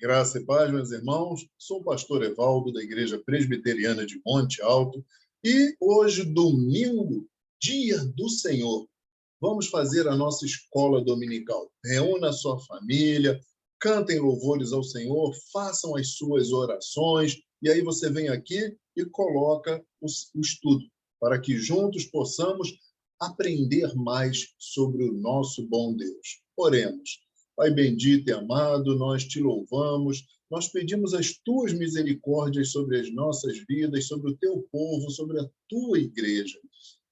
Graça e paz, meus irmãos. Sou o pastor Evaldo, da Igreja Presbiteriana de Monte Alto, e hoje, domingo, dia do Senhor, vamos fazer a nossa escola dominical. Reúna a sua família, cantem louvores ao Senhor, façam as suas orações, e aí você vem aqui e coloca o estudo, para que juntos possamos aprender mais sobre o nosso bom Deus. Oremos. Pai bendito e amado, nós te louvamos, nós pedimos as tuas misericórdias sobre as nossas vidas, sobre o teu povo, sobre a tua igreja.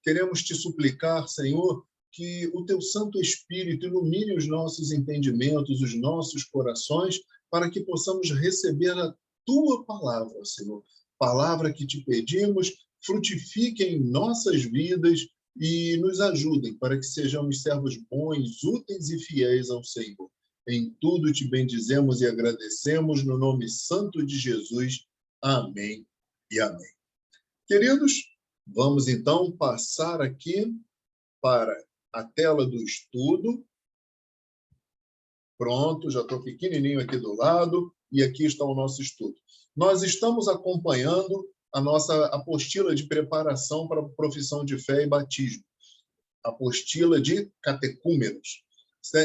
Queremos te suplicar, Senhor, que o teu Santo Espírito ilumine os nossos entendimentos, os nossos corações, para que possamos receber a tua palavra, Senhor. Palavra que te pedimos, frutifique em nossas vidas e nos ajudem para que sejamos servos bons, úteis e fiéis ao Senhor. Em tudo te bendizemos e agradecemos no nome santo de Jesus. Amém e amém. Queridos, vamos então passar aqui para a tela do estudo. Pronto, já estou pequenininho aqui do lado e aqui está o nosso estudo. Nós estamos acompanhando a nossa apostila de preparação para a profissão de fé e batismo, apostila de catecúmenos.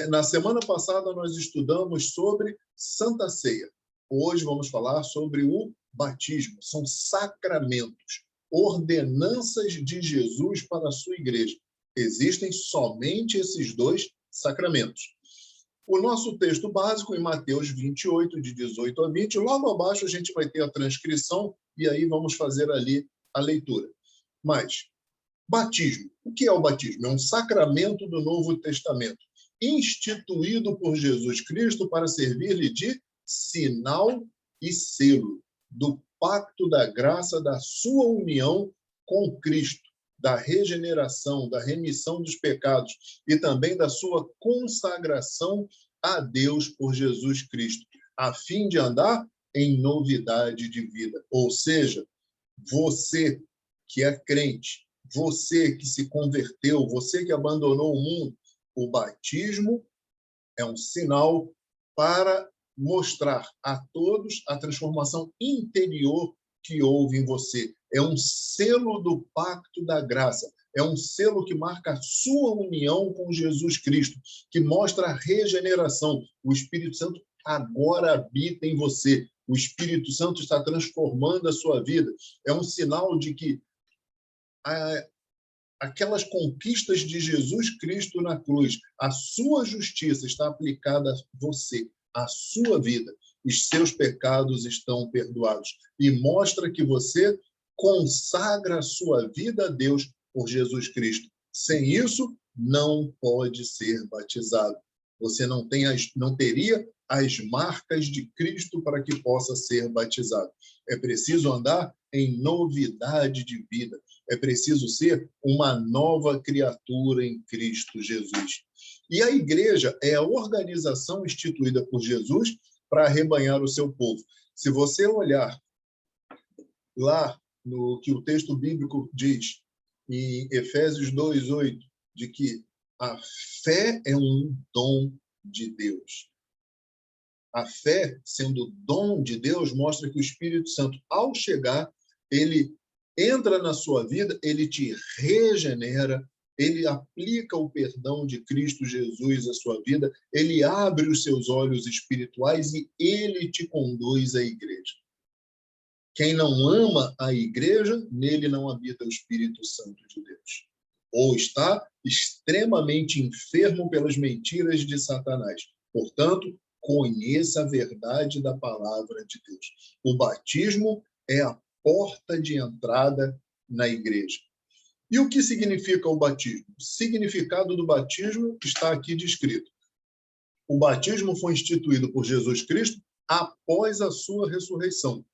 Na semana passada nós estudamos sobre Santa Ceia. Hoje vamos falar sobre o batismo. São sacramentos, ordenanças de Jesus para a sua igreja. Existem somente esses dois sacramentos. O nosso texto básico em Mateus 28, de 18 a 20, logo abaixo a gente vai ter a transcrição e aí vamos fazer ali a leitura. Mas, batismo. O que é o batismo? É um sacramento do Novo Testamento, instituído por Jesus Cristo para servir-lhe de sinal e selo do pacto da graça da sua união com Cristo, da regeneração, da remissão dos pecados e também da sua consagração a Deus por Jesus Cristo, a fim de andar em novidade de vida. Ou seja, você que é crente, você que se converteu, você que abandonou o mundo, o batismo é um sinal para mostrar a todos a transformação interior que houve em você. É um selo do pacto da graça. É um selo que marca a sua união com Jesus Cristo, que mostra a regeneração. O Espírito Santo agora habita em você. O Espírito Santo está transformando a sua vida. É um sinal de que aquelas conquistas de Jesus Cristo na cruz, a sua justiça está aplicada a você, à sua vida. Os seus pecados estão perdoados. E mostra que você consagra a sua vida a Deus por Jesus Cristo. Sem isso, não pode ser batizado. Você não teria as marcas de Cristo para que possa ser batizado. É preciso andar em novidade de vida. É preciso ser uma nova criatura em Cristo Jesus. E a igreja é a organização instituída por Jesus para arrebanhar o seu povo. Se você olhar lá no que o texto bíblico diz, em Efésios 2:8, de que a fé é um dom de Deus. A fé, sendo dom de Deus, mostra que o Espírito Santo, ao chegar, ele entra na sua vida, ele te regenera, ele aplica o perdão de Cristo Jesus à sua vida, ele abre os seus olhos espirituais e ele te conduz à igreja. Quem não ama a igreja, nele não habita o Espírito Santo de Deus. Ou está extremamente enfermo pelas mentiras de Satanás. Portanto, conheça a verdade da palavra de Deus. O batismo é a porta de entrada na igreja. E o que significa o batismo? O significado do batismo está aqui descrito. O batismo foi instituído por Jesus Cristo após a sua ressurreição.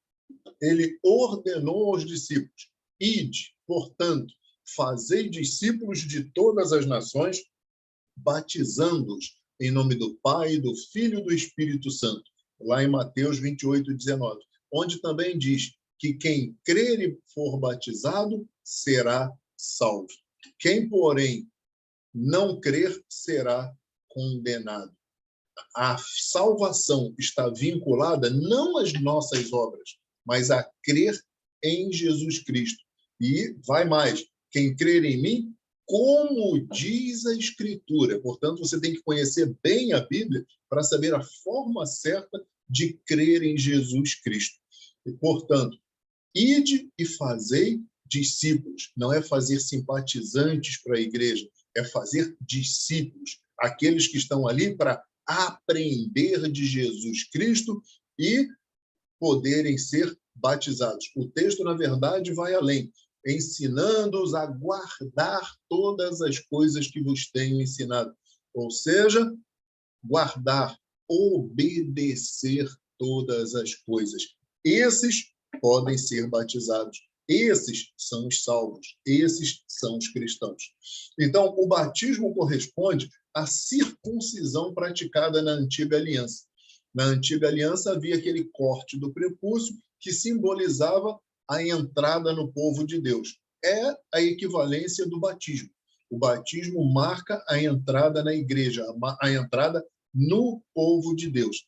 Ele ordenou aos discípulos: ide, portanto, fazei discípulos de todas as nações, batizando-os em nome do Pai, do Filho e do Espírito Santo, lá em Mateus 28:19, onde também diz que quem crer e for batizado será salvo. Quem, porém, não crer será condenado. A salvação está vinculada não às nossas obras, mas a crer em Jesus Cristo. E vai mais, quem crer em mim, como diz a Escritura. Portanto, você tem que conhecer bem a Bíblia para saber a forma certa de crer em Jesus Cristo. E, portanto, ide e fazei discípulos. Não é fazer simpatizantes para a igreja, é fazer discípulos. Aqueles que estão ali para aprender de Jesus Cristo e poderem ser batizados. O texto, na verdade, vai além, ensinando-os a guardar todas as coisas que vos tenho ensinado. Ou seja, guardar, obedecer todas as coisas. Esses podem ser batizados. Esses são os salvos. Esses são os cristãos. Então, o batismo corresponde à circuncisão praticada na antiga aliança. Na antiga aliança havia aquele corte do prepúcio que simbolizava a entrada no povo de Deus. É a equivalência do batismo. O batismo marca a entrada na igreja, a entrada no povo de Deus.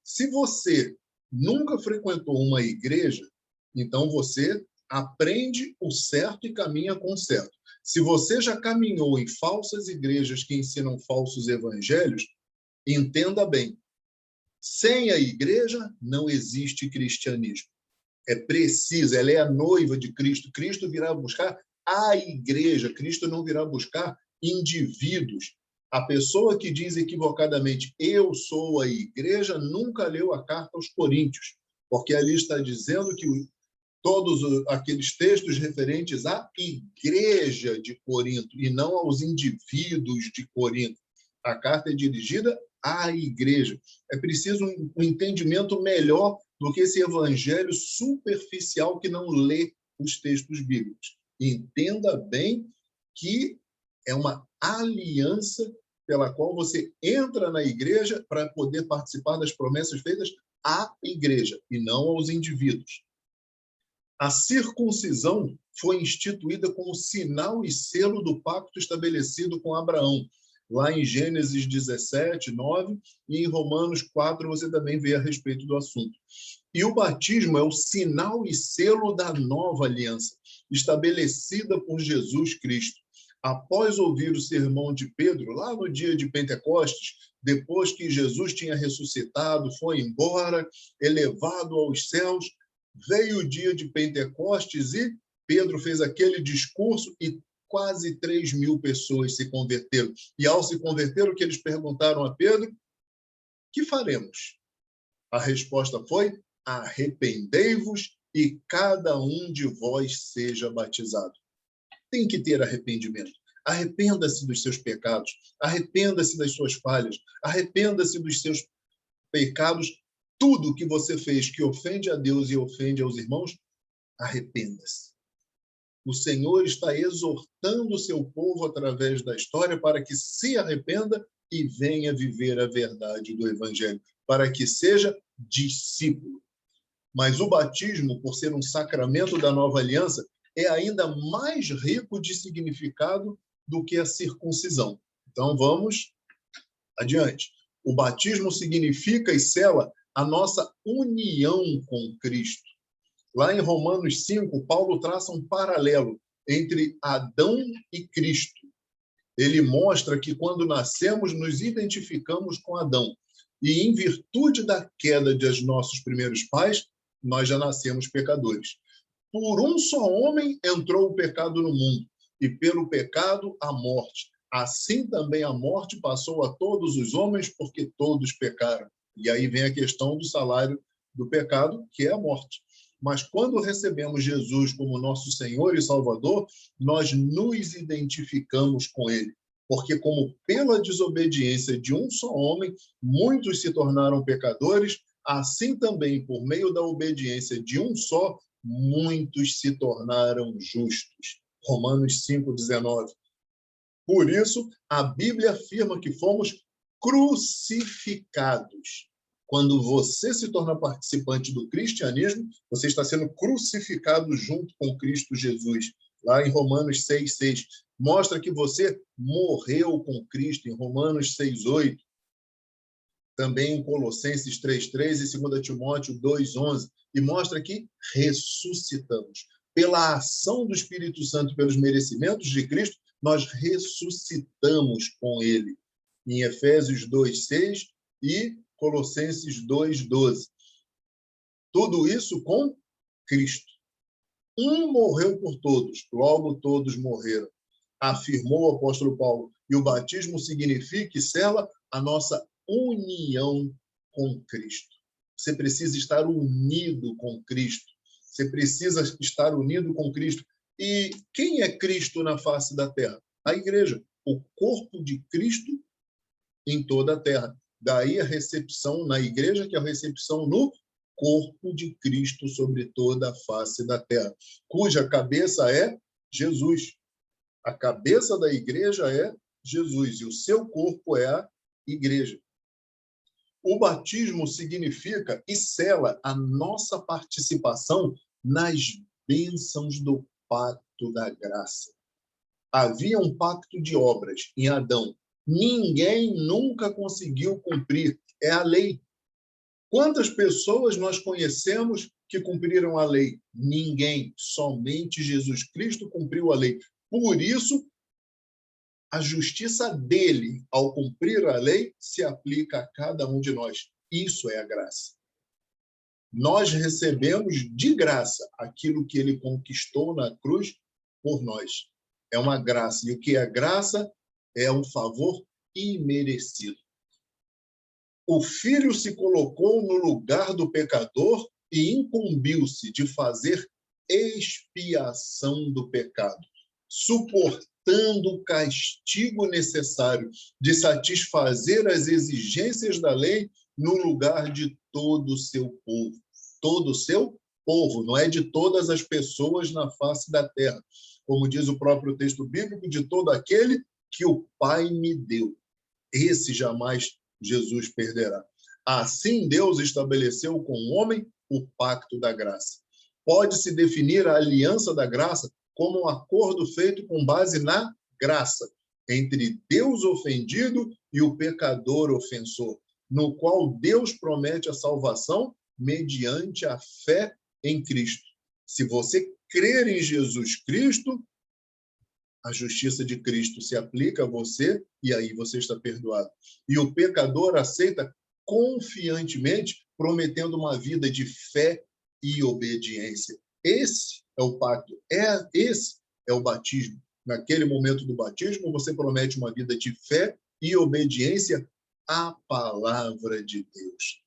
Se você nunca frequentou uma igreja, então você aprende o certo e caminha com o certo. Se você já caminhou em falsas igrejas que ensinam falsos evangelhos, entenda bem, sem a igreja não existe cristianismo. É preciso, ela é a noiva de Cristo. Cristo virá buscar a igreja, Cristo não virá buscar indivíduos. A pessoa que diz equivocadamente, eu sou a igreja, nunca leu a carta aos Coríntios, porque ali está dizendo que todos aqueles textos referentes à igreja de Corinto e não aos indivíduos de Corinto. A carta é dirigida à igreja. É preciso um entendimento melhor do que esse evangelho superficial que não lê os textos bíblicos. Entenda bem que é uma aliança pela qual você entra na igreja para poder participar das promessas feitas à igreja e não aos indivíduos. A circuncisão foi instituída como sinal e selo do pacto estabelecido com Abraão. Lá em Gênesis 17, 9, e em Romanos 4, você também vê a respeito do assunto. E o batismo é o sinal e selo da nova aliança, estabelecida por Jesus Cristo. Após ouvir o sermão de Pedro, lá no dia de Pentecostes, depois que Jesus tinha ressuscitado, foi embora, elevado aos céus, veio o dia de Pentecostes e Pedro fez aquele discurso e quase 3.000 pessoas se converteram. E ao se converter, o que eles perguntaram a Pedro? Que faremos? A resposta foi: arrependei-vos e cada um de vós seja batizado. Tem que ter arrependimento. Arrependa-se dos seus pecados, arrependa-se das suas falhas, arrependa-se dos seus pecados. Tudo que você fez que ofende a Deus e ofende aos irmãos, arrependa-se. O Senhor está exortando o seu povo através da história para que se arrependa e venha viver a verdade do Evangelho, para que seja discípulo. Mas o batismo, por ser um sacramento da nova aliança, é ainda mais rico de significado do que a circuncisão. Então, vamos adiante. O batismo significa e sela a nossa união com Cristo. Lá em Romanos 5, Paulo traça um paralelo entre Adão e Cristo. Ele mostra que quando nascemos, nos identificamos com Adão. E em virtude da queda dos nossos primeiros pais, nós já nascemos pecadores. Por um só homem entrou o pecado no mundo, e pelo pecado a morte. Assim também a morte passou a todos os homens, porque todos pecaram. E aí vem a questão do salário do pecado, que é a morte. Mas quando recebemos Jesus como nosso Senhor e Salvador, nós nos identificamos com Ele. Porque como pela desobediência de um só homem, muitos se tornaram pecadores, assim também, por meio da obediência de um só, muitos se tornaram justos. Romanos 5,19. Por isso, a Bíblia afirma que fomos crucificados. Quando você se torna participante do cristianismo, você está sendo crucificado junto com Cristo Jesus. Lá em Romanos 6,6. Mostra que você morreu com Cristo, em Romanos 6,8. também em Colossenses 3:3 e 2 Timóteo 2:11, e mostra que ressuscitamos. Pela ação do Espírito Santo, pelos merecimentos de Cristo, nós ressuscitamos com ele. Em Efésios 2:6 e Colossenses 2:12. Tudo isso com Cristo. Um morreu por todos, logo todos morreram, afirmou o apóstolo Paulo. E o batismo significa e sela a nossa união com Cristo. Você precisa estar unido com Cristo. Você precisa estar unido com Cristo. E quem é Cristo na face da terra? A igreja, o corpo de Cristo em toda a terra. Daí a recepção na igreja, que é a recepção no corpo de Cristo sobre toda a face da terra, cuja cabeça é Jesus. A cabeça da igreja é Jesus e o seu corpo é a igreja. O batismo significa e sela a nossa participação nas bênçãos do pacto da graça. Havia um pacto de obras em Adão. Ninguém nunca conseguiu cumprir. É a lei. Quantas pessoas nós conhecemos que cumpriram a lei? Ninguém. Somente Jesus Cristo cumpriu a lei. Por isso, a justiça dele, ao cumprir a lei, se aplica a cada um de nós. Isso é a graça. Nós recebemos de graça aquilo que ele conquistou na cruz por nós. É uma graça. E o que é graça? É um favor imerecido. O Filho se colocou no lugar do pecador e incumbiu-se de fazer expiação do pecado, suportando o castigo necessário de satisfazer as exigências da lei no lugar de todo o seu povo. Todo o seu povo, não é de todas as pessoas na face da terra. Como diz o próprio texto bíblico, de todo aquele que o Pai me deu. Esse jamais Jesus perderá. Assim, Deus estabeleceu com o homem o pacto da graça. Pode-se definir a aliança da graça como um acordo feito com base na graça entre Deus ofendido e o pecador ofensor, no qual Deus promete a salvação mediante a fé em Cristo. Se você crer em Jesus Cristo, a justiça de Cristo se aplica a você e aí você está perdoado. E o pecador aceita confiantemente, prometendo uma vida de fé e obediência. Esse é o pacto, esse é o batismo. Naquele momento do batismo, você promete uma vida de fé e obediência à palavra de Deus.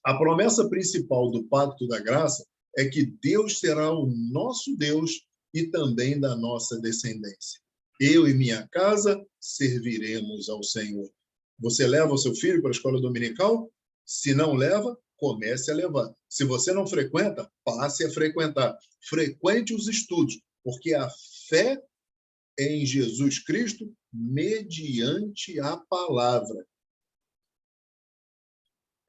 A promessa principal do pacto da graça é que Deus será o nosso Deus e também da nossa descendência. Eu e minha casa serviremos ao Senhor. Você leva o seu filho para a escola dominical? Se não leva, comece a levar. Se você não frequenta, passe a frequentar. Frequente os estudos, porque a fé é em Jesus Cristo mediante a palavra.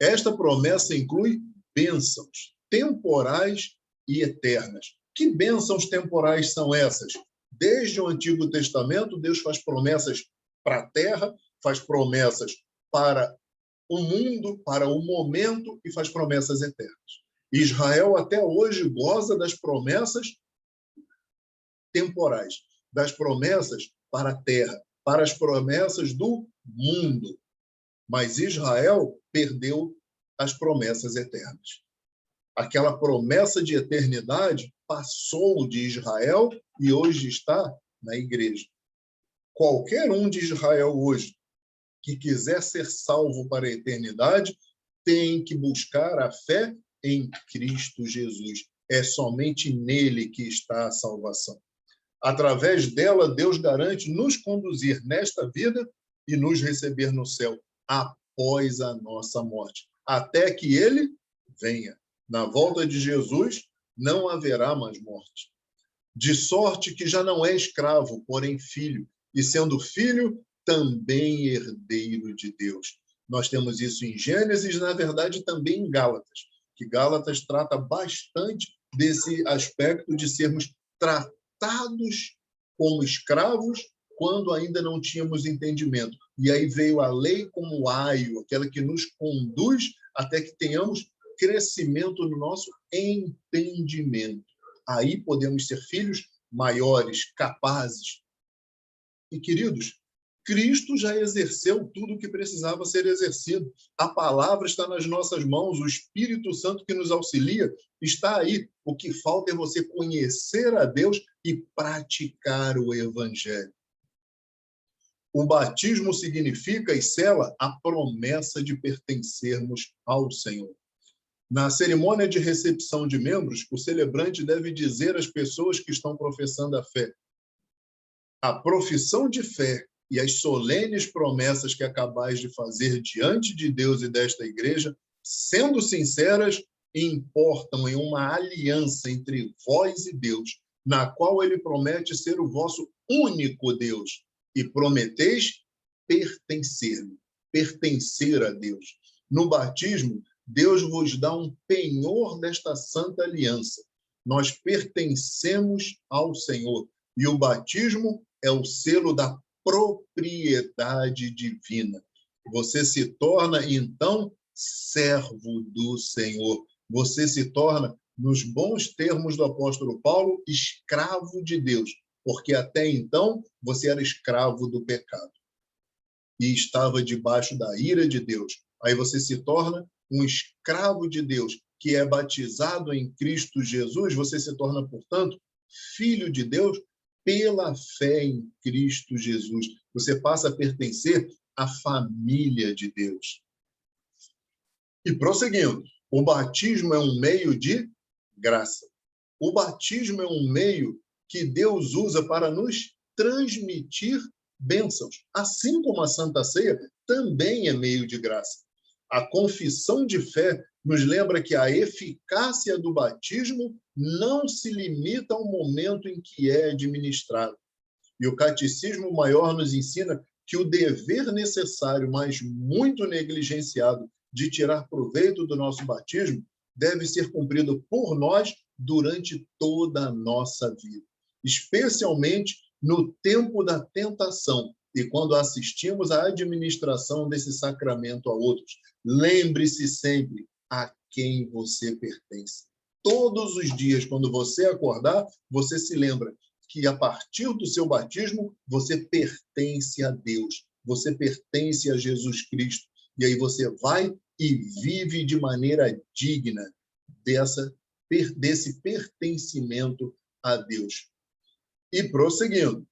Esta promessa inclui bênçãos temporais e eternas. Que bênçãos temporais são essas? Desde o Antigo Testamento, Deus faz promessas para a terra, faz promessas para o mundo, para o momento e faz promessas eternas. Israel até hoje goza das promessas temporais, das promessas para a terra, para as promessas do mundo. Mas Israel perdeu as promessas eternas. Aquela promessa de eternidade passou de Israel e hoje está na igreja. Qualquer um de Israel hoje que quiser ser salvo para a eternidade tem que buscar a fé em Cristo Jesus. É somente nele que está a salvação. Através dela, Deus garante nos conduzir nesta vida e nos receber no céu após a nossa morte, até que ele venha. Na volta de Jesus, não haverá mais morte. De sorte que já não é escravo, porém filho, e sendo filho, também herdeiro de Deus. Nós temos isso em Gênesis, na verdade, também em Gálatas, que Gálatas trata bastante desse aspecto de sermos tratados como escravos quando ainda não tínhamos entendimento. E aí veio a lei como aio, aquela que nos conduz até que tenhamos crescimento no nosso entendimento. Aí podemos ser filhos maiores, capazes. E, queridos, Cristo já exerceu tudo o que precisava ser exercido. A palavra está nas nossas mãos, o Espírito Santo que nos auxilia está aí. O que falta é você conhecer a Deus e praticar o Evangelho. O batismo significa e sela a promessa de pertencermos ao Senhor. Na cerimônia de recepção de membros, o celebrante deve dizer às pessoas que estão professando a fé: a profissão de fé e as solenes promessas que acabais de fazer diante de Deus e desta igreja, sendo sinceras, importam em uma aliança entre vós e Deus, na qual ele promete ser o vosso único Deus, e prometeis pertencer a Deus. No batismo, Deus vos dá um penhor desta santa aliança. Nós pertencemos ao Senhor, e o batismo é o selo da propriedade divina. Você se torna, então, servo do Senhor. Você se torna, nos bons termos do apóstolo Paulo, escravo de Deus, porque até então você era escravo do pecado e estava debaixo da ira de Deus. Aí você se torna um escravo de Deus, que é batizado em Cristo Jesus. Você se torna, portanto, filho de Deus pela fé em Cristo Jesus. Você passa a pertencer à família de Deus. E prosseguindo, o batismo é um meio de graça. O batismo é um meio que Deus usa para nos transmitir bênçãos. Assim como a Santa Ceia também é meio de graça. A confissão de fé nos lembra que a eficácia do batismo não se limita ao momento em que é administrado. E o Catecismo Maior nos ensina que o dever necessário, mas muito negligenciado, de tirar proveito do nosso batismo, deve ser cumprido por nós durante toda a nossa vida, especialmente no tempo da tentação e quando assistimos à administração desse sacramento a outros. Lembre-se sempre a quem você pertence. Todos os dias, quando você acordar, você se lembra que a partir do seu batismo, você pertence a Deus, você pertence a Jesus Cristo. E aí você vai e vive de maneira digna desse pertencimento a Deus. E prosseguindo,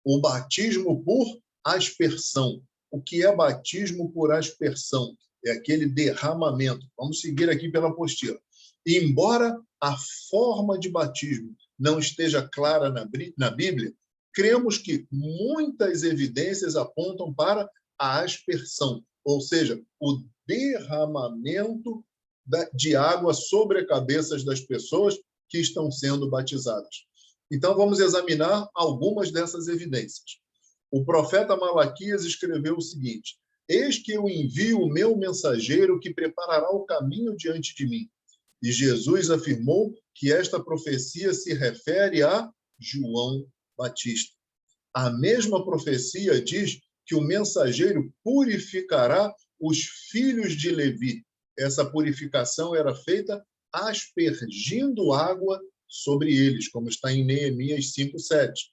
o batismo por aspersão. O que é batismo por aspersão? É aquele derramamento. Vamos seguir aqui pela apostila. Embora a forma de batismo não esteja clara na Bíblia, cremos que muitas evidências apontam para a aspersão, ou seja, o derramamento de água sobre as cabeças das pessoas que estão sendo batizadas. Então, vamos examinar algumas dessas evidências. O profeta Malaquias escreveu o seguinte: eis que eu envio o meu mensageiro que preparará o caminho diante de mim. E Jesus afirmou que esta profecia se refere a João Batista. A mesma profecia diz que o mensageiro purificará os filhos de Levi. Essa purificação era feita aspergindo água sobre eles, como está em Neemias 5:7.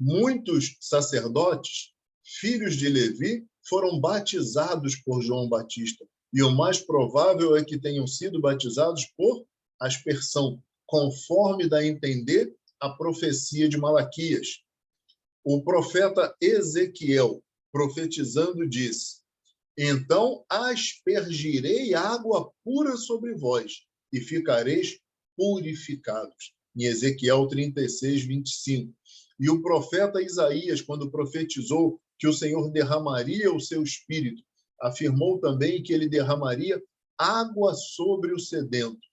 Muitos sacerdotes, filhos de Levi, foram batizados por João Batista, e o mais provável é que tenham sido batizados por aspersão, conforme dá a entender a profecia de Malaquias. O profeta Ezequiel, profetizando, disse: então aspergirei água pura sobre vós, e ficareis purificados. Em Ezequiel 36:25. E o profeta Isaías, quando profetizou que o Senhor derramaria o seu espírito, afirmou também que ele derramaria água sobre o sedento.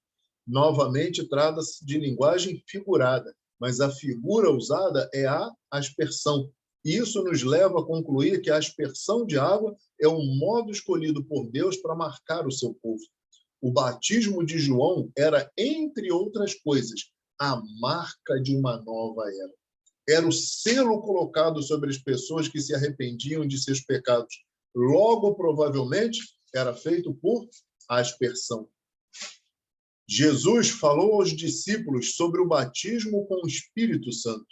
Novamente, trata-se de linguagem figurada, mas a figura usada é a aspersão. E isso nos leva a concluir que a aspersão de água é um modo escolhido por Deus para marcar o seu povo. O batismo de João era, entre outras coisas, a marca de uma nova era. era o selo colocado sobre as pessoas que se arrependiam de seus pecados. Logo, provavelmente, era feito por aspersão. Jesus falou aos discípulos sobre o batismo com o Espírito Santo,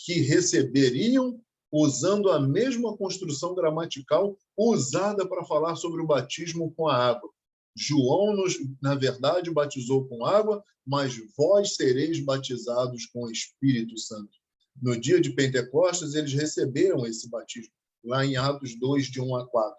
que receberiam usando a mesma construção gramatical usada para falar sobre o batismo com a água. João, na verdade, batizou com água, mas vós sereis batizados com o Espírito Santo. No dia de Pentecostes, eles receberam esse batismo, lá em Atos 2, de 1 a 4.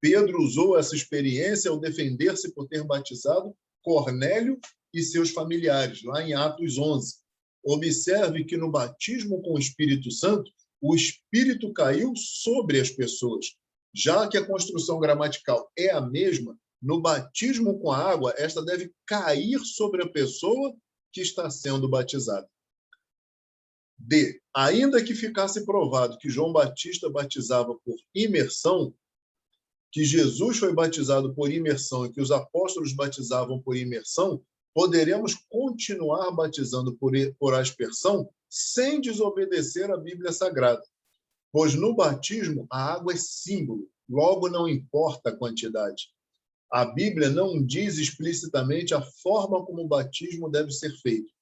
Pedro usou essa experiência ao defender-se por ter batizado Cornélio e seus familiares, lá em Atos 11. Observe que no batismo com o Espírito Santo, o Espírito caiu sobre as pessoas. Já que a construção gramatical é a mesma, no batismo com a água, esta deve cair sobre a pessoa que está sendo batizada. D. Ainda que ficasse provado que João Batista batizava por imersão, que Jesus foi batizado por imersão e que os apóstolos batizavam por imersão, poderemos continuar batizando por aspersão sem desobedecer a Bíblia Sagrada. Pois no batismo a água é símbolo, logo não importa a quantidade. A Bíblia não diz explicitamente a forma como o batismo deve ser feito.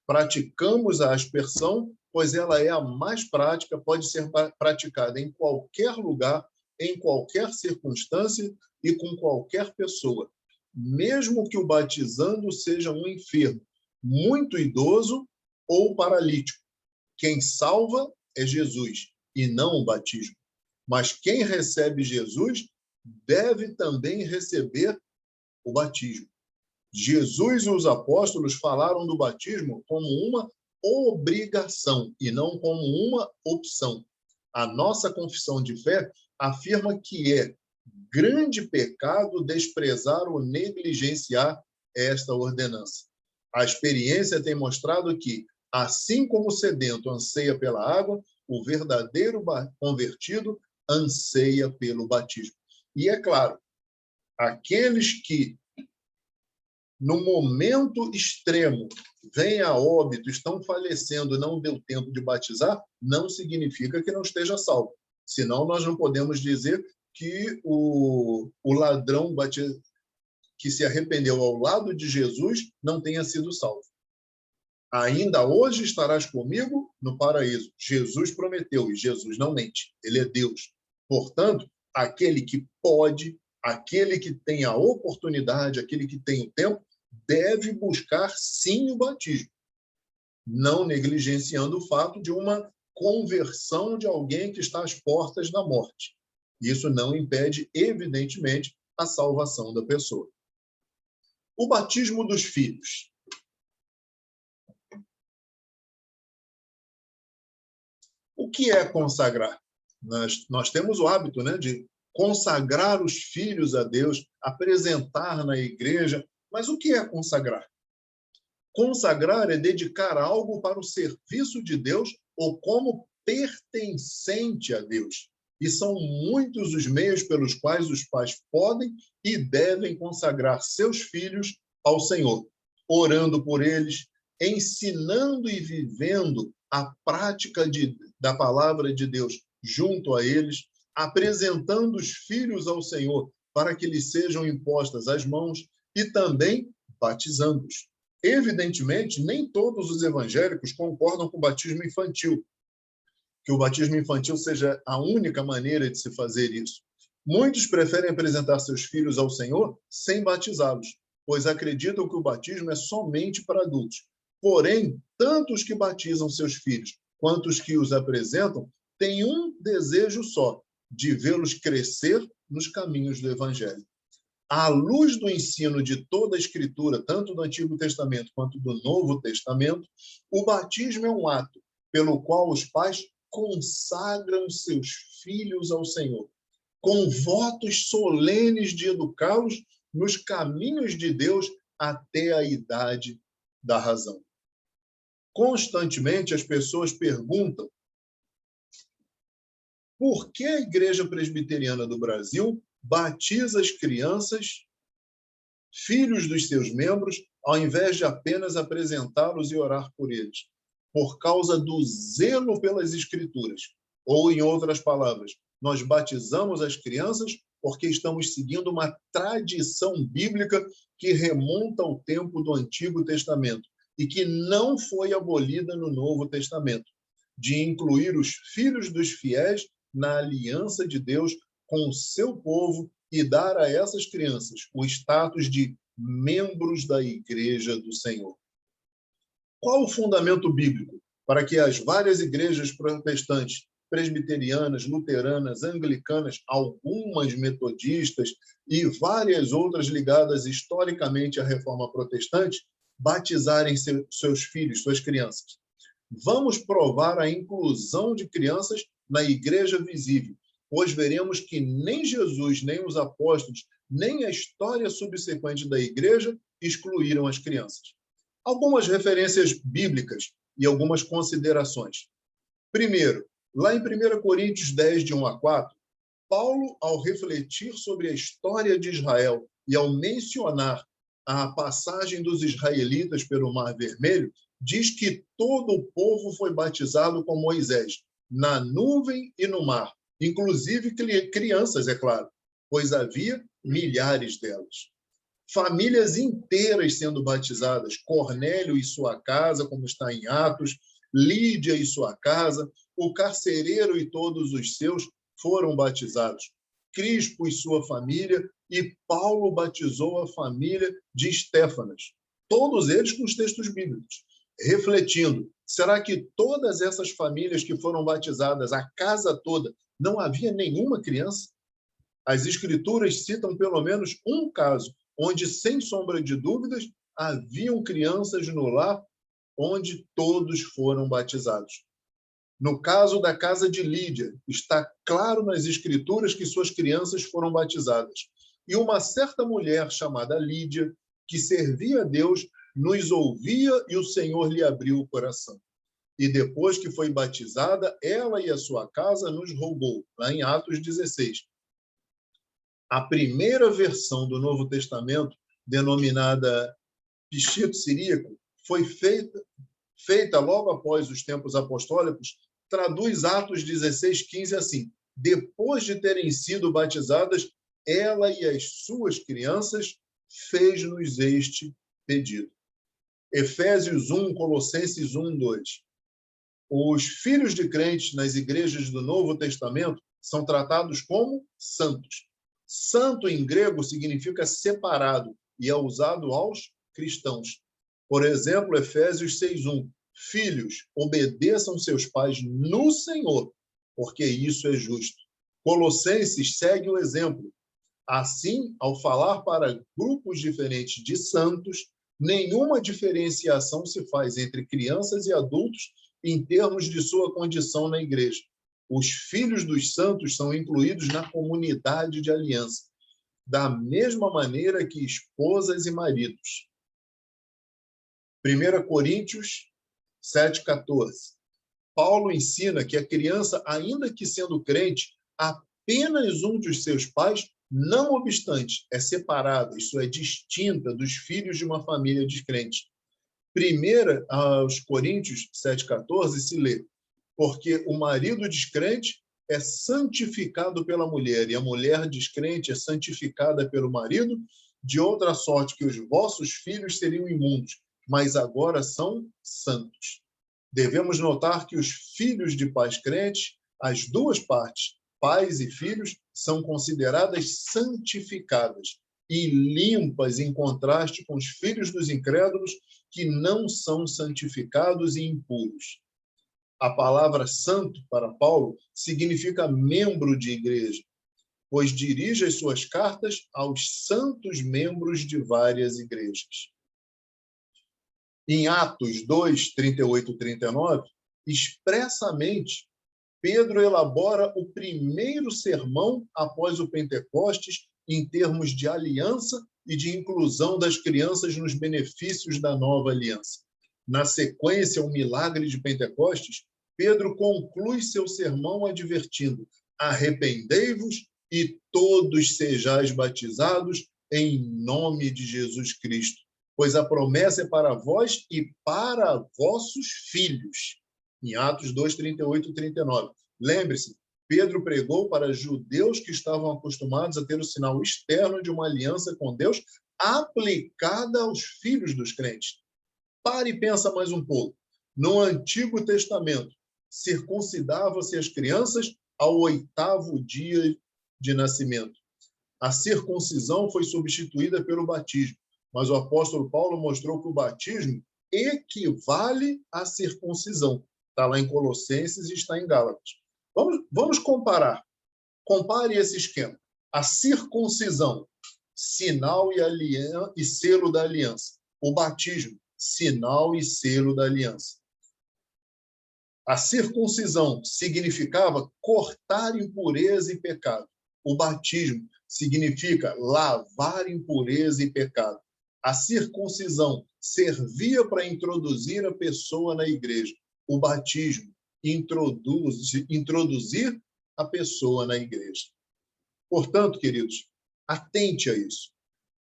Praticamos a aspersão, pois ela é a mais prática, pode ser praticada em qualquer lugar, em qualquer circunstância e com qualquer pessoa, mesmo que o batizando seja um enfermo, muito idoso ou paralítico. Quem salva é Jesus e não o batismo. Mas quem recebe Jesus deve também receber o batismo. Jesus e os apóstolos falaram do batismo como uma obrigação e não como uma opção. A nossa confissão de fé afirma que é grande pecado desprezar ou negligenciar esta ordenança. A experiência tem mostrado que, assim como o sedento anseia pela água, o verdadeiro convertido anseia pelo batismo. E é claro, aqueles que, no momento extremo, vêm a óbito, estão falecendo, não deu tempo de batizar, não significa que não esteja salvo. Senão, nós não podemos dizer que o ladrão que se arrependeu ao lado de Jesus não tenha sido salvo. Ainda hoje estarás comigo no paraíso. Jesus prometeu e Jesus não mente. Ele é Deus. Portanto, aquele que pode, aquele que tem a oportunidade, aquele que tem o tempo, deve buscar sim o batismo, não negligenciando o fato de uma conversão de alguém que está às portas da morte. Isso não impede, evidentemente, a salvação da pessoa. O batismo dos filhos. O que é consagrar? Nós temos o hábito, né, de consagrar os filhos a Deus, apresentar na igreja. Mas o que é consagrar? Consagrar é dedicar algo para o serviço de Deus ou como pertencente a Deus. E são muitos os meios pelos quais os pais podem e devem consagrar seus filhos ao Senhor, orando por eles, ensinando e vivendo a prática da palavra de Deus junto a eles, apresentando os filhos ao Senhor para que lhes sejam impostas as mãos e também batizando-os. Evidentemente, nem todos os evangélicos concordam com o batismo infantil, que o batismo infantil seja a única maneira de se fazer isso. Muitos preferem apresentar seus filhos ao Senhor sem batizá-los, pois acreditam que o batismo é somente para adultos. Porém, tanto os que batizam seus filhos quanto os que os apresentam têm um desejo só, de vê-los crescer nos caminhos do Evangelho. À luz do ensino de toda a Escritura, tanto do Antigo Testamento quanto do Novo Testamento, o batismo é um ato pelo qual os pais consagram seus filhos ao Senhor, com votos solenes de educá-los nos caminhos de Deus até a idade da razão. Constantemente as pessoas perguntam por que a Igreja Presbiteriana do Brasil batiza as crianças, filhos dos seus membros, ao invés de apenas apresentá-los e orar por eles. por causa do zelo pelas Escrituras. Ou, em outras palavras, nós batizamos as crianças porque estamos seguindo uma tradição bíblica que remonta ao tempo do Antigo Testamento e que não foi abolida no Novo Testamento, de incluir os filhos dos fiéis na aliança de Deus com o seu povo e dar a essas crianças o status de membros da Igreja do Senhor. Qual o fundamento bíblico para que as várias igrejas protestantes, presbiterianas, luteranas, anglicanas, algumas metodistas e várias outras ligadas historicamente à reforma protestante, batizarem seus filhos, suas crianças? Vamos provar a inclusão de crianças na igreja visível, pois veremos que nem Jesus, nem os apóstolos, nem a história subsequente da igreja excluíram as crianças. Algumas referências bíblicas e algumas considerações. Primeiro, lá em 1 Coríntios 10, de 1 a 4, Paulo, ao refletir sobre a história de Israel e ao mencionar a passagem dos israelitas pelo Mar Vermelho, diz que todo o povo foi batizado com Moisés, na nuvem e no mar, inclusive crianças, é claro, pois havia milhares delas. Famílias inteiras sendo batizadas, Cornélio e sua casa, como está em Atos, Lídia e sua casa, o carcereiro e todos os seus foram batizados, Crispo e sua família, e Paulo batizou a família de Estéfanas, todos eles com os textos bíblicos. Refletindo, será que todas essas famílias que foram batizadas, a casa toda, não havia nenhuma criança? As Escrituras citam pelo menos um caso, onde, sem sombra de dúvidas, haviam crianças no lar onde todos foram batizados. No caso da casa de Lídia, está claro nas Escrituras que suas crianças foram batizadas. E uma certa mulher chamada Lídia, que servia a Deus, nos ouvia e o Senhor lhe abriu o coração. E depois que foi batizada, ela e a sua casa nos rogou, lá em Atos 16. A primeira versão do Novo Testamento, denominada Peshito Siríaco, foi feita logo após os tempos apostólicos, traduz Atos 16:15 assim: depois de terem sido batizadas, ela e as suas crianças fez-nos este pedido. Efésios 1, Colossenses 1, 2. Os filhos de crentes nas igrejas do Novo Testamento são tratados como santos. Santo em grego significa separado e é usado aos cristãos. Por exemplo, Efésios 6:1. Filhos, obedeçam seus pais no Senhor, porque isso é justo. Colossenses segue o exemplo. Assim, ao falar para grupos diferentes de santos, nenhuma diferenciação se faz entre crianças e adultos em termos de sua condição na igreja. Os filhos dos santos são incluídos na comunidade de aliança, da mesma maneira que esposas e maridos. 1 Coríntios 7:14. Paulo ensina que a criança, ainda que sendo crente, apenas um dos seus pais, não obstante, é separada, isso é distinta dos filhos de uma família descrente. 1 aos Coríntios 7:14 se lê: porque o marido descrente é santificado pela mulher, e a mulher descrente é santificada pelo marido, de outra sorte que os vossos filhos seriam imundos, mas agora são santos. Devemos notar que os filhos de pais crentes, as duas partes, pais e filhos, são consideradas santificadas e limpas em contraste com os filhos dos incrédulos, que não são santificados e impuros. A palavra santo, para Paulo, significa membro de igreja, pois dirige as suas cartas aos santos membros de várias igrejas. Em Atos 2, 38 e 39, expressamente, Pedro elabora o primeiro sermão após o Pentecostes em termos de aliança e de inclusão das crianças nos benefícios da nova aliança. Na sequência, o milagre de Pentecostes, Pedro conclui seu sermão advertindo: arrependei-vos e todos sejais batizados em nome de Jesus Cristo, pois a promessa é para vós e para vossos filhos. Em Atos 2, 38 e 39. Lembre-se, Pedro pregou para judeus que estavam acostumados a ter o sinal externo de uma aliança com Deus aplicada aos filhos dos crentes. Pare e pensa mais um pouco. No Antigo Testamento, circuncidavam-se as crianças ao 8º dia de nascimento. A circuncisão foi substituída pelo batismo, mas o apóstolo Paulo mostrou que o batismo equivale à circuncisão. Está lá em Colossenses e está em Gálatas. Vamos comparar. Compare esse esquema. A circuncisão, sinal e selo da aliança. O batismo, sinal e selo da aliança. A circuncisão significava cortar impureza e pecado. O batismo significa lavar impureza e pecado. A circuncisão servia para introduzir a pessoa na igreja. O batismo introduzir a pessoa na igreja. Portanto, queridos, atente a isso.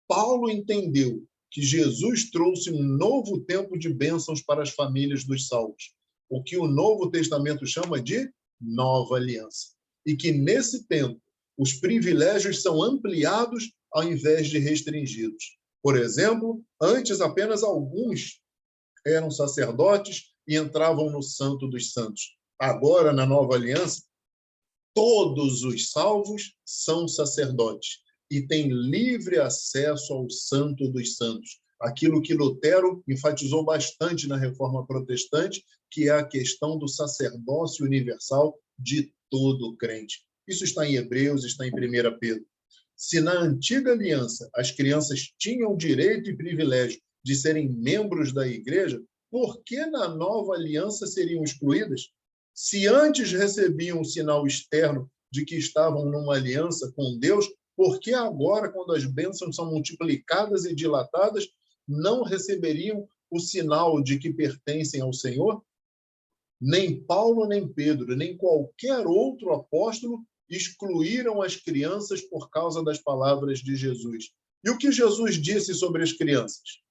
Paulo entendeu que Jesus trouxe um novo tempo de bênçãos para as famílias dos salvos, o que o Novo Testamento chama de nova aliança. E que, nesse tempo, os privilégios são ampliados ao invés de restringidos. Por exemplo, antes apenas alguns eram sacerdotes e entravam no Santo dos Santos. Agora, na nova aliança, todos os salvos são sacerdotes e têm livre acesso ao Santo dos Santos. Aquilo que Lutero enfatizou bastante na Reforma Protestante, que é a questão do sacerdócio universal de todo crente. Isso está em Hebreus, está em 1 Pedro. Se na antiga aliança as crianças tinham direito e privilégio de serem membros da igreja, por que na nova aliança seriam excluídas? Se antes recebiam o sinal externo de que estavam numa aliança com Deus, por que agora, quando as bênçãos são multiplicadas e dilatadas, não receberiam o sinal de que pertencem ao Senhor? Nem Paulo, nem Pedro, nem qualquer outro apóstolo excluíram as crianças por causa das palavras de Jesus. E o que Jesus disse sobre as crianças?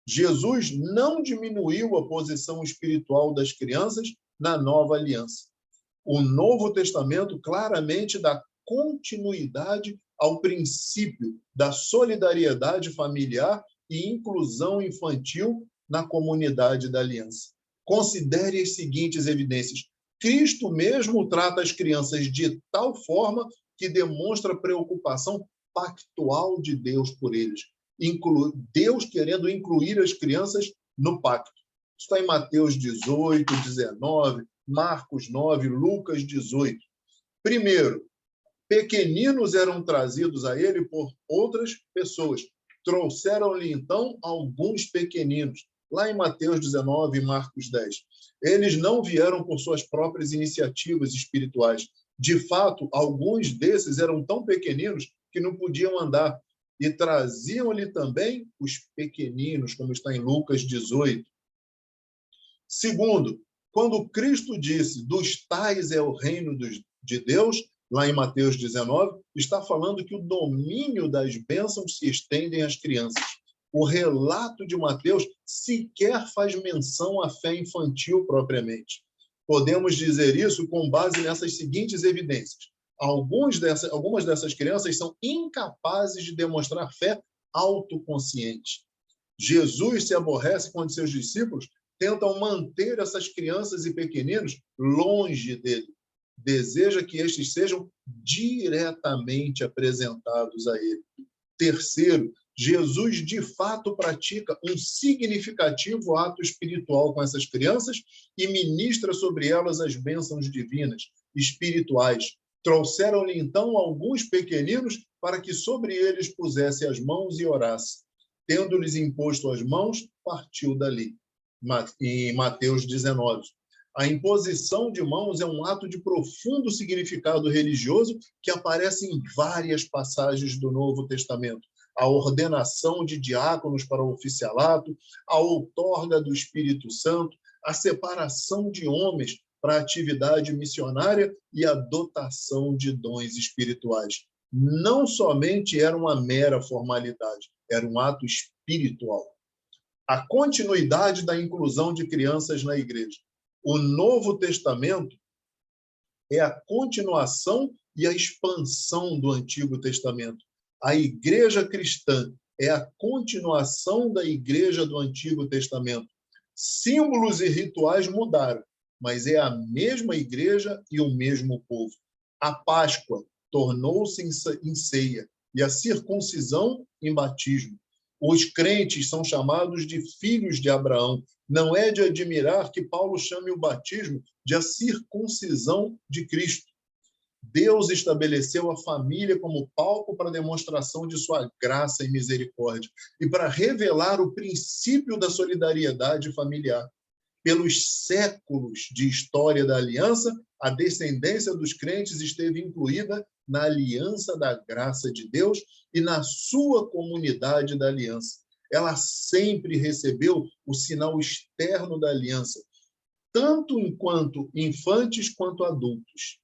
Jesus não diminuiu a posição espiritual das crianças na nova aliança. O Novo Testamento claramente dá continuidade ao princípio da solidariedade familiar e inclusão infantil na comunidade da aliança. Considere as seguintes evidências. Cristo mesmo trata as crianças de tal forma que demonstra preocupação pactual de Deus por eles. Deus querendo incluir as crianças no pacto. Está em Mateus 18, 19, Marcos 9, Lucas 18. Primeiro, pequeninos eram trazidos a ele por outras pessoas. Trouxeram-lhe, então, alguns pequeninos. Lá em Mateus 19 e Marcos 10. Eles não vieram por suas próprias iniciativas espirituais. De fato, alguns desses eram tão pequeninos que não podiam andar. E traziam-lhe também os pequeninos, como está em Lucas 18. Segundo, quando Cristo disse, dos tais é o reino de Deus, lá em Mateus 19, está falando que o domínio das bênçãos se estendem às crianças. O relato de Mateus sequer faz menção à fé infantil propriamente. Podemos dizer isso com base nessas seguintes evidências. Algumas dessas crianças são incapazes de demonstrar fé autoconsciente. Jesus se aborrece quando seus discípulos tentam manter essas crianças e pequeninos longe dele. Deseja que estes sejam diretamente apresentados a ele. Terceiro, Jesus de fato pratica um significativo ato espiritual com essas crianças e ministra sobre elas as bênçãos divinas, espirituais. Trouxeram-lhe então alguns pequeninos para que sobre eles pusesse as mãos e orasse. Tendo-lhes imposto as mãos, partiu dali. Em Mateus 19. A imposição de mãos é um ato de profundo significado religioso que aparece em várias passagens do Novo Testamento. A ordenação de diáconos para o oficialato, a outorga do Espírito Santo, a separação de homens para a atividade missionária e a dotação de dons espirituais. Não somente era uma mera formalidade, era um ato espiritual. a continuidade da inclusão de crianças na igreja. O Novo Testamento é a continuação e a expansão do Antigo Testamento. A igreja cristã é a continuação da igreja do Antigo Testamento. Símbolos e rituais mudaram, mas é a mesma igreja e o mesmo povo. A Páscoa tornou-se em ceia e a circuncisão em batismo. Os crentes são chamados de filhos de Abraão. Não é de admirar que Paulo chame o batismo de a circuncisão de Cristo. Deus estabeleceu a família como palco para a demonstração de sua graça e misericórdia e para revelar o princípio da solidariedade familiar. Pelos séculos de história da aliança, a descendência dos crentes esteve incluída na aliança da graça de Deus e na sua comunidade da aliança. Ela sempre recebeu o sinal externo da aliança, tanto enquanto infantes quanto adultos.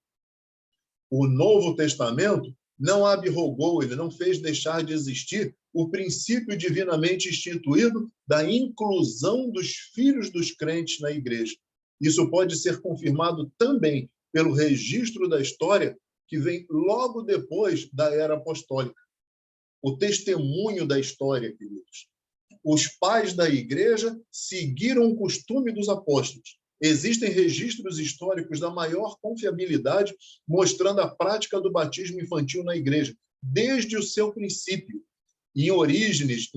O Novo Testamento não abrogou, ele não fez deixar de existir o princípio divinamente instituído da inclusão dos filhos dos crentes na igreja. Isso pode ser confirmado também pelo registro da história que vem logo depois da era apostólica. O testemunho da história, queridos. Os pais da igreja seguiram o costume dos apóstolos. Existem registros históricos da maior confiabilidade mostrando a prática do batismo infantil na igreja, desde o seu princípio. Em Orígenes,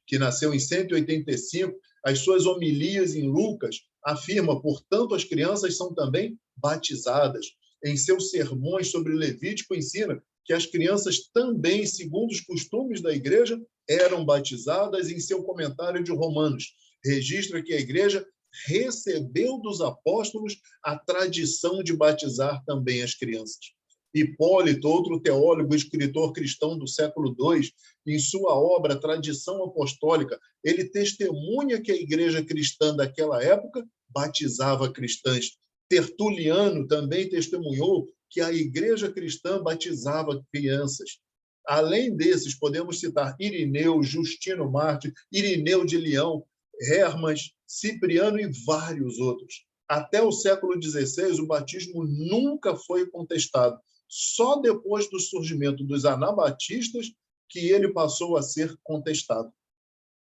que nasceu em 185, as suas homilias em Lucas afirma, portanto, as crianças são também batizadas. Em seus sermões sobre Levítico, ensina que as crianças também, segundo os costumes da igreja, eram batizadas. Em seu comentário de Romanos, registra que a igreja recebeu dos apóstolos a tradição de batizar também as crianças. Hipólito, outro teólogo e escritor cristão do século II, em sua obra Tradição Apostólica, ele testemunha que a igreja cristã daquela época batizava cristãs. Tertuliano também testemunhou que a igreja cristã batizava crianças. Além desses, podemos citar Irineu, Justino Mártir, Irineu de Leão, Hermas, Cipriano e vários outros. Até o século XVI, o batismo nunca foi contestado. Só depois do surgimento dos anabatistas que ele passou a ser contestado.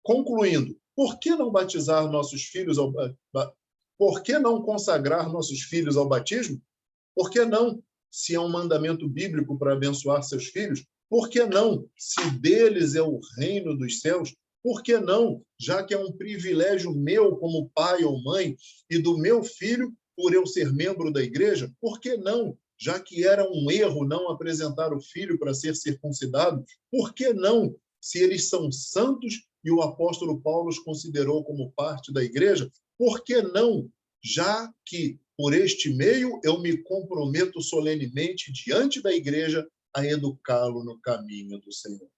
Concluindo, por que não batizar nossos filhos por que não consagrar nossos filhos ao batismo? Por que não, se é um mandamento bíblico para abençoar seus filhos? Por que não, se deles é o reino dos céus? Por que não, já que é um privilégio meu como pai ou mãe e do meu filho por eu ser membro da igreja? Por que não, já que era um erro não apresentar o filho para ser circuncidado? Por que não, se eles são santos e o apóstolo Paulo os considerou como parte da igreja? Por que não, já que por este meio eu me comprometo solenemente diante da igreja a educá-lo no caminho do Senhor?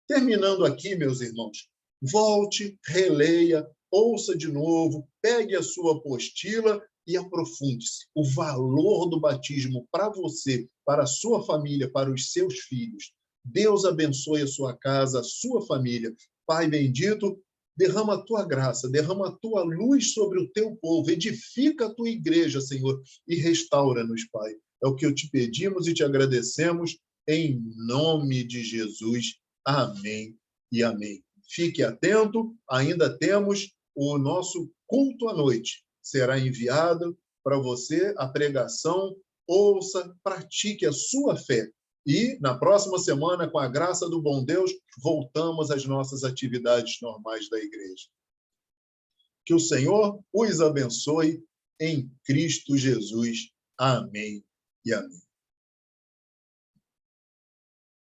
Terminando aqui, meus irmãos, volte, releia, ouça de novo, pegue a sua apostila e aprofunde-se. O valor do batismo para você, para a sua família, para os seus filhos. Deus abençoe a sua casa, a sua família. Pai bendito, derrama a tua graça, derrama a tua luz sobre o teu povo, edifica a tua igreja, Senhor, e restaura-nos, Pai. É o que te pedimos e te agradecemos, em nome de Jesus. Amém e amém. Fique atento, ainda temos o nosso culto à noite. Será enviado para você a pregação, ouça, pratique a sua fé. E, na próxima semana, com a graça do bom Deus, voltamos às nossas atividades normais da igreja. Que o Senhor os abençoe em Cristo Jesus. Amém e amém.